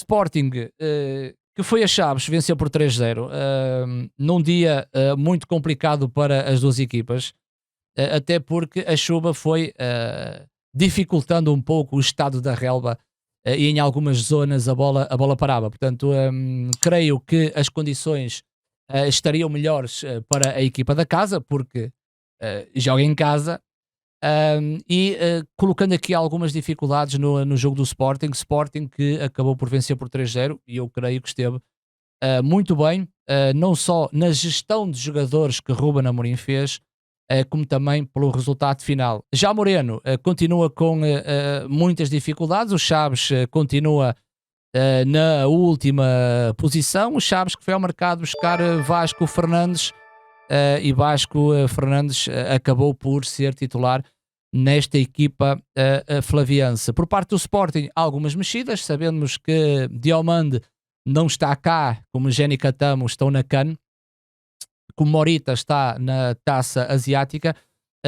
Sporting, que foi a Chaves, venceu por 3-0, num dia muito complicado para as duas equipas, até porque a chuva foi dificultando um pouco o estado da relva e em algumas zonas a bola parava. Portanto, creio que as condições estariam melhores para a equipa da casa, porque joga em casa. Colocando aqui algumas dificuldades no jogo do Sporting que acabou por vencer por 3-0, e eu creio que esteve muito bem, não só na gestão de jogadores que Ruben Amorim fez, como também pelo resultado final. Já Moreno continua com muitas dificuldades, o Chaves continua na última posição, o Chaves que foi ao mercado buscar Vasco Fernandes, e Vasco Fernandes acabou por ser titular nesta equipa flaviense. Por parte do Sporting, algumas mexidas. Sabemos que Diomande não está cá, como Jenny Catamo estão na CAN, como Morita está na Taça Asiática.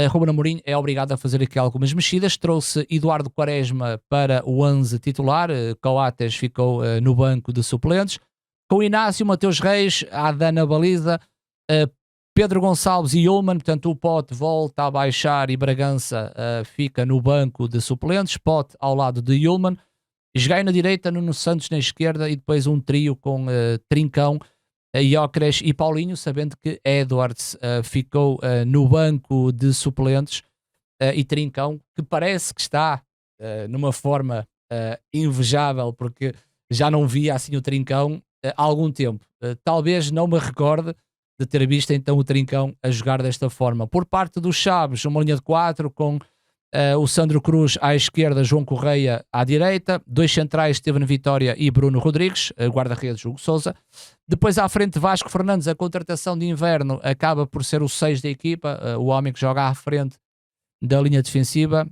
Ruben Amorim é obrigado a fazer aqui algumas mexidas. Trouxe Eduardo Quaresma para o 11 titular, Coates ficou no banco de suplentes. Com Inácio, Mateus Reis, Adán na baliza, Pedro Gonçalves e Ullmann. Portanto o Pote volta a baixar e Bragança fica no banco de suplentes. Pote ao lado de Ullmann, Jogai na direita, Nuno Santos na esquerda, e depois um trio com Trincão, Gyökeres e Paulinho, sabendo que Edwards ficou no banco de suplentes, e Trincão, que parece que está numa forma invejável, porque já não via assim o Trincão há algum tempo. Talvez não me recorde de ter visto então o Trincão a jogar desta forma. Por parte dos Chaves, uma linha de 4 com o Sandro Cruz à esquerda, João Correia à direita, dois centrais, Steven Vitória e Bruno Rodrigues, guarda-redes Hugo Sousa. Depois à frente, Vasco Fernandes, a contratação de inverno, acaba por ser o 6 da equipa, o homem que joga à frente da linha defensiva.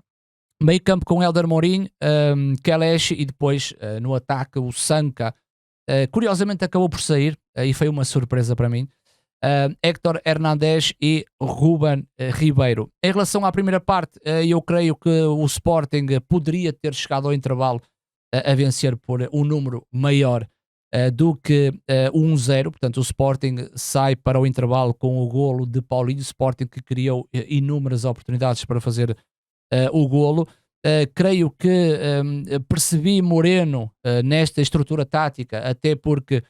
Meio campo com Hélder Mourinho, Kelechi, e depois no ataque o Sanca, curiosamente acabou por sair, e foi uma surpresa para mim, Héctor Hernández e Ruben Ribeiro. Em relação à primeira parte, eu creio que o Sporting poderia ter chegado ao intervalo a vencer por um número maior do que 1-0. Portanto, o Sporting sai para o intervalo com o golo de Paulinho. O Sporting que criou inúmeras oportunidades para fazer o golo. Creio que percebi Moreno nesta estrutura tática, até porque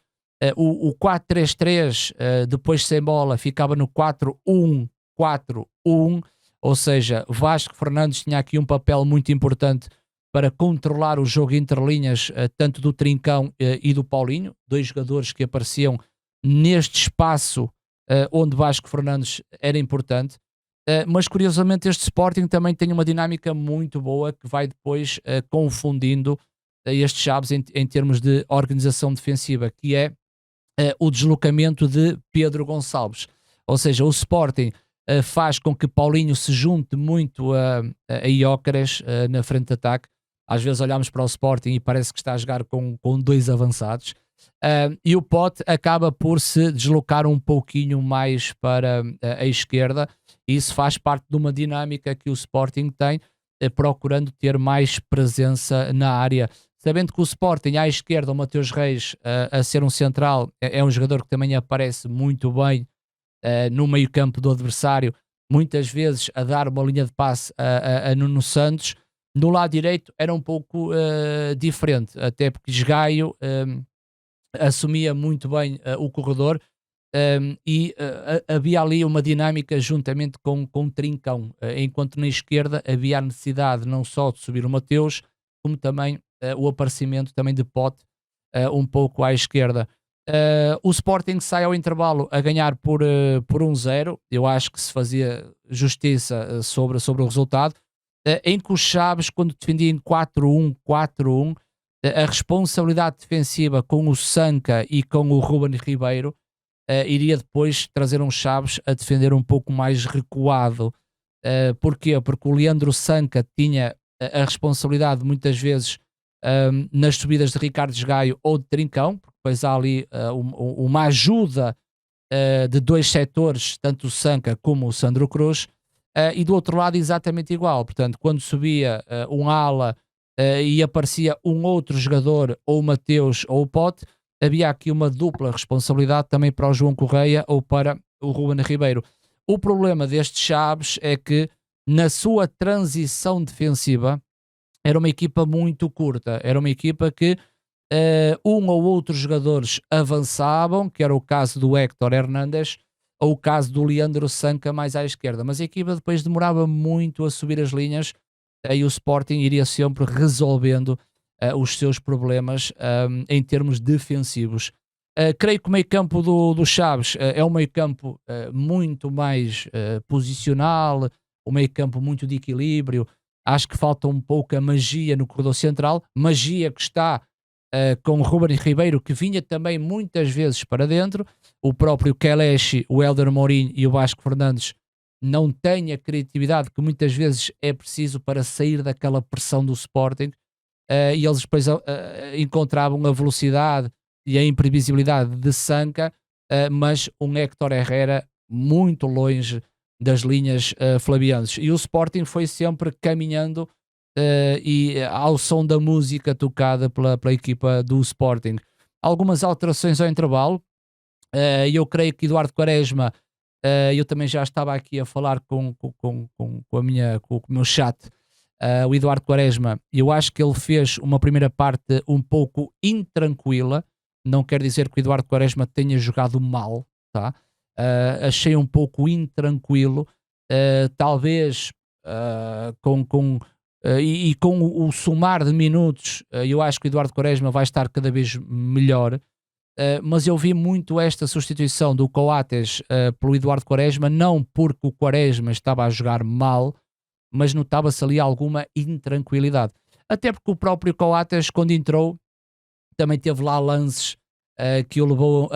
o 4-3-3, depois sem bola, ficava no 4-1-4-1, ou seja, Vasco Fernandes tinha aqui um papel muito importante para controlar o jogo entre linhas, tanto do Trincão e do Paulinho, dois jogadores que apareciam neste espaço onde Vasco Fernandes era importante. Mas curiosamente este Sporting também tem uma dinâmica muito boa que vai depois confundindo estes Chaves em termos de organização defensiva, que é o deslocamento de Pedro Gonçalves. Ou seja, o Sporting faz com que Paulinho se junte muito a Gyökeres na frente de ataque. Às vezes olhamos para o Sporting e parece que está a jogar com dois avançados. E o Pote acaba por se deslocar um pouquinho mais para a esquerda, e isso faz parte de uma dinâmica que o Sporting tem, procurando ter mais presença na área. Sabendo que o Sporting à esquerda, o Mateus Reis a ser um central, é um jogador que também aparece muito bem no meio campo do adversário, muitas vezes a dar uma linha de passe a Nuno Santos. No lado direito era um pouco diferente, até porque Gaio assumia muito bem o corredor, e havia ali uma dinâmica juntamente com Trincão, enquanto na esquerda havia a necessidade não só de subir o Mateus, como também o aparecimento também de Pote um pouco à esquerda. O Sporting sai ao intervalo a ganhar por 1-0. Eu acho que se fazia justiça sobre o resultado, em que os Chaves, quando defendia em 4-1-4-1, a responsabilidade defensiva com o Sanca e com o Ruben Ribeiro iria depois trazer um Chaves a defender um pouco mais recuado. Porquê? Porque o Leandro Sanca tinha a responsabilidade muitas vezes nas subidas de Ricardo Gaio ou de Trincão, porque depois há ali uma ajuda de dois setores, tanto o Sanca como o Sandro Cruz, e do outro lado exatamente igual. Portanto, quando subia um ala e aparecia um outro jogador, ou o Mateus ou o Pote, havia aqui uma dupla responsabilidade também para o João Correia ou para o Ruben Ribeiro. O problema destes Chaves é que na sua transição defensiva era uma equipa muito curta, era uma equipa que um ou outros jogadores avançavam, que era o caso do Héctor Hernández ou o caso do Leandro Sanca mais à esquerda, mas a equipa depois demorava muito a subir as linhas e o Sporting iria sempre resolvendo os seus problemas em termos defensivos. Creio que o meio campo do Chaves é um meio campo muito mais posicional, um meio campo muito de equilíbrio. Acho que falta um pouco a magia no corredor central, magia que está com o Ruben Ribeiro, que vinha também muitas vezes para dentro. O próprio Kelechi, o Hélder Mourinho e o Vasco Fernandes não têm a criatividade que muitas vezes é preciso para sair daquela pressão do Sporting, e eles depois encontravam a velocidade e a imprevisibilidade de Sanca, mas um Héctor Herrera muito longe das linhas flaviantes. E o Sporting foi sempre caminhando e ao som da música tocada pela equipa do Sporting. Algumas alterações ao intervalo. Eu creio que Eduardo Quaresma, eu também já estava aqui a falar com o meu chat. O Eduardo Quaresma, eu acho que ele fez uma primeira parte um pouco intranquila. Não quer dizer que o Eduardo Quaresma tenha jogado mal, tá? Achei um pouco intranquilo, talvez com o somar de minutos, eu acho que o Eduardo Quaresma vai estar cada vez melhor. Mas eu vi muito esta substituição do Coates pelo Eduardo Quaresma, não porque o Quaresma estava a jogar mal, mas notava-se ali alguma intranquilidade. Até porque o próprio Coates, quando entrou, também teve lá lances que o levou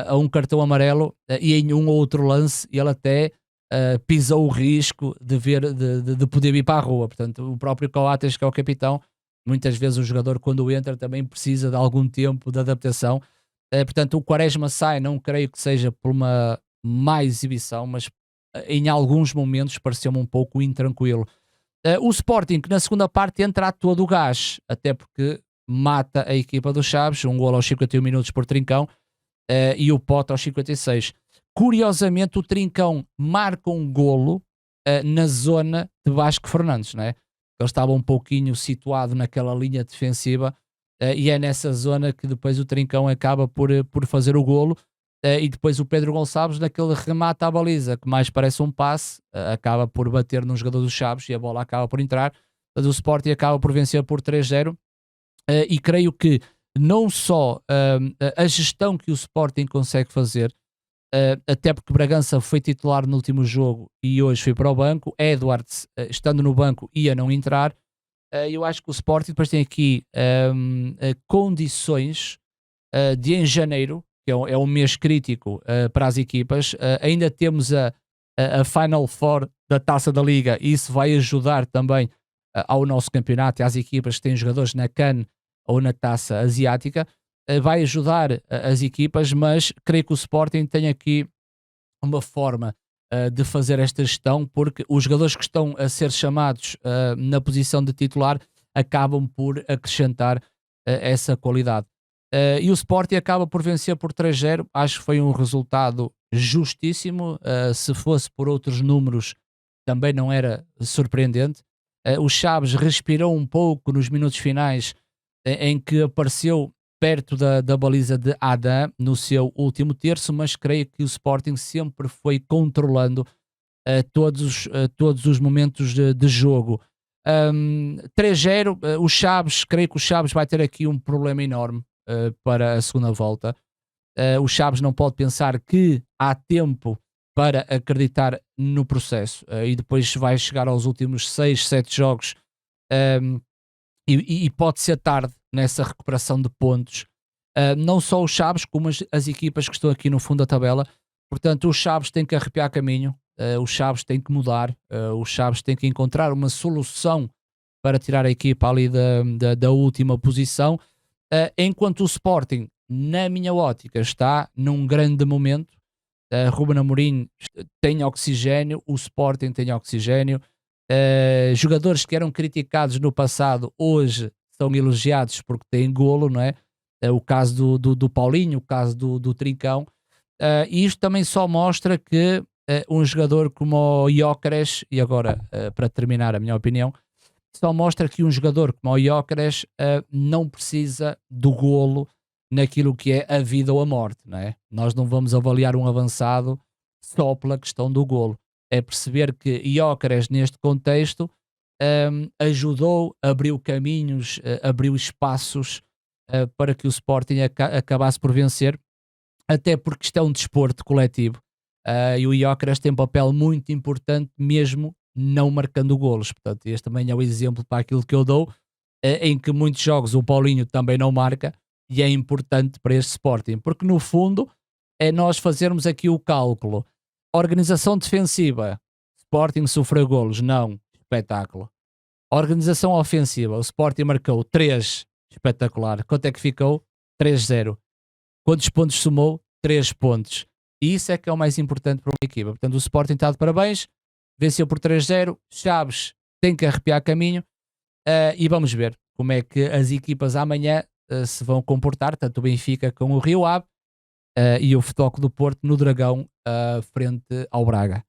a um cartão amarelo, e em um ou outro lance ele até pisou o risco de poder ir para a rua. Portanto, o próprio Coates, que é o capitão, muitas vezes o jogador quando entra também precisa de algum tempo de adaptação. Portanto, o Quaresma sai, não creio que seja por uma má exibição, mas em alguns momentos pareceu-me um pouco intranquilo. O Sporting, que na segunda parte entra a todo o gás, até porque mata a equipa dos Chaves, um golo aos 51 minutos por Trincão, e o Pote aos 56. Curiosamente, o Trincão marca um golo na zona de Vasco Fernandes, não é? Ele estava um pouquinho situado naquela linha defensiva, e é nessa zona que depois o Trincão acaba por fazer o golo, e depois o Pedro Gonçalves, naquele remate à baliza, que mais parece um passe, acaba por bater num jogador dos Chaves e a bola acaba por entrar. O Sporting acaba por vencer por 3-0, e creio que não só a gestão que o Sporting consegue fazer, até porque Bragança foi titular no último jogo e hoje foi para o banco, Edwards, estando no banco, ia não entrar. Eu acho que o Sporting depois tem aqui condições de em janeiro, que é um mês crítico para as equipas. Ainda temos a Final Four da Taça da Liga, e isso vai ajudar também ao nosso campeonato e às equipas que têm jogadores na CAN ou na Taça Asiática. Vai ajudar as equipas, mas creio que o Sporting tem aqui uma forma de fazer esta gestão, porque os jogadores que estão a ser chamados na posição de titular acabam por acrescentar essa qualidade. E o Sporting acaba por vencer por 3-0. Acho que foi um resultado justíssimo. Se fosse por outros números, também não era surpreendente. O Chaves respirou um pouco nos minutos finais, em que apareceu perto da baliza de Adam no seu último terço, mas creio que o Sporting sempre foi controlando todos os momentos de jogo. 3-0, o Chaves, creio que o Chaves vai ter aqui um problema enorme para a segunda volta. O Chaves não pode pensar que há tempo para acreditar no processo, e depois vai chegar aos últimos 6, 7 jogos, e pode ser tarde nessa recuperação de pontos. Não só os Chaves, como as equipas que estão aqui no fundo da tabela. Portanto, os Chaves têm que arrepiar caminho, os Chaves têm que mudar, os Chaves têm que encontrar uma solução para tirar a equipa ali da última posição, enquanto o Sporting, na minha ótica, está num grande momento. Ruben Amorim tem oxigénio, o Sporting tem oxigénio, Jogadores que eram criticados no passado hoje são elogiados porque têm golo, não é? O caso do Paulinho, o caso do Trincão. E isto também só mostra que um jogador como o Gyökeres, e agora para terminar a minha opinião, só mostra que um jogador como o Gyökeres não precisa do golo naquilo que é a vida ou a morte, não é? Nós não vamos avaliar um avançado só pela questão do golo. É perceber que Gyökeres neste contexto ajudou, abriu caminhos, abriu espaços para que o Sporting acabasse por vencer, até porque isto é um desporto coletivo e o Gyökeres tem um papel muito importante mesmo não marcando golos. Portanto, este também é o exemplo para aquilo que eu dou, em que muitos jogos o Paulinho também não marca e é importante para este Sporting, porque no fundo é nós fazermos aqui o cálculo. Organização defensiva, Sporting sofreu golos, não, espetáculo. Organização ofensiva, o Sporting marcou 3, espetacular. Quanto é que ficou? 3-0. Quantos pontos somou? 3 pontos. E isso é que é o mais importante para uma equipa. Portanto, o Sporting está de parabéns, venceu por 3-0, Chaves tem que arrepiar caminho e vamos ver como é que as equipas amanhã se vão comportar, tanto o Benfica como o Rio Ave e o Futebol Clube do Porto no Dragão frente ao Braga.